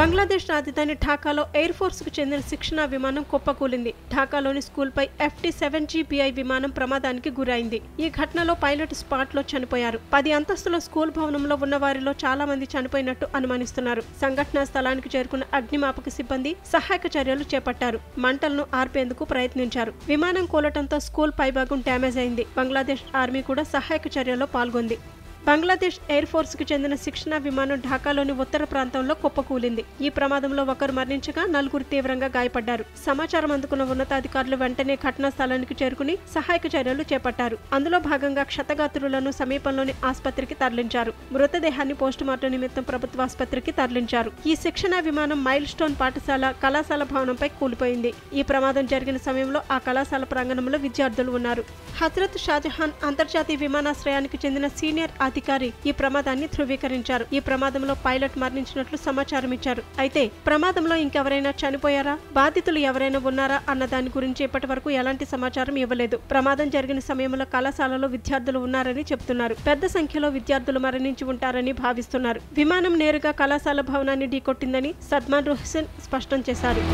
బంగ్లాదేశ్ రాజధాని ఢాకాలో air force కు చెందిన శిక్షణా విమానం కుప్పకూలింది. ఢాకాలోని స్కూల్పై FT-7GBI విమానం ప్రమాదానికి గురైంది. ఈ ఘటనలో పైలట్ స్పాట్ లో చనిపోయారు. 10 అంతస్తుల స్కూల్ భవనంలో ఉన్న వారిలో చాలా మంది చనిపోయినట్టు అనుమానిస్తున్నారు. సంఘటనా స్థలానికి చేరుకున్న అగ్నిమాపక సిబ్బంది సహాయక చర్యలు చేపట్టారు. మంటలను ఆర్పేందుకు ప్రయత్నించారు. విమానం కూలటంతో స్కూల్ పైభాగం డ్యామేజ్ అయింది. బంగ్లాదేశ్ ఆర్మీ కూడా సహాయక చర్యల్లో పాల్గొంది. బంగ్లాదేశ్ ఎయిర్ ఫోర్స్ కు చెందిన శిక్షణా విమానం ఢాకాలోని ఉత్తర ప్రాంతంలో కుప్పకూలింది. ఈ ప్రమాదంలో ఒకరు మరణించగా 4 తీవ్రంగా గాయపడ్డారు. సమాచారం అందుకున్న ఉన్నతాధికారులు వెంటనే ఘటనా స్థలానికి చేరుకుని సహాయక చర్యలు చేపట్టారు. అందులో భాగంగా క్షతగాత్రులను సమీపంలోని ఆసుపత్రికి తరలించారు. మృతదేహాన్ని పోస్టుమార్టం నిమిత్తం ప్రభుత్వ ఆసుపత్రికి తరలించారు. ఈ శిక్షణా విమానం మైల్ స్టోన్ పాఠశాల కళాశాల భవనంపై కూలిపోయింది. ఈ ప్రమాదం జరిగిన సమయంలో ఆ కళాశాల ప్రాంగణంలో విద్యార్థులు ఉన్నారు. హజ్రత్ షాజహాన్ అంతర్జాతీయ విమానాశ్రయానికి చెందిన సీనియర్ అధికారి ఈ ప్రమాదాన్ని ధృవీకరించారు. ఈ ప్రమాదంలో పైలట్ మరణించినట్లు సమాచారం ఇచ్చారు. అయితే ప్రమాదంలో ఇంకెవరైనా చనిపోయారా, బాధితులు ఎవరైనా ఉన్నారా అన్న దాని గురించి ఇప్పటి వరకు ఎలాంటి సమాచారం ఇవ్వలేదు. ప్రమాదం జరిగిన సమయంలో కళాశాలలో విద్యార్థులు ఉన్నారని చెబుతున్నారు. పెద్ద సంఖ్యలో విద్యార్థులు మరణించి ఉంటారని భావిస్తున్నారు. విమానం నేరుగా కళాశాల భవనాన్ని ఢీకొట్టిందని సద్మాన్ హుస్సేన్ స్పష్టం చేశారు.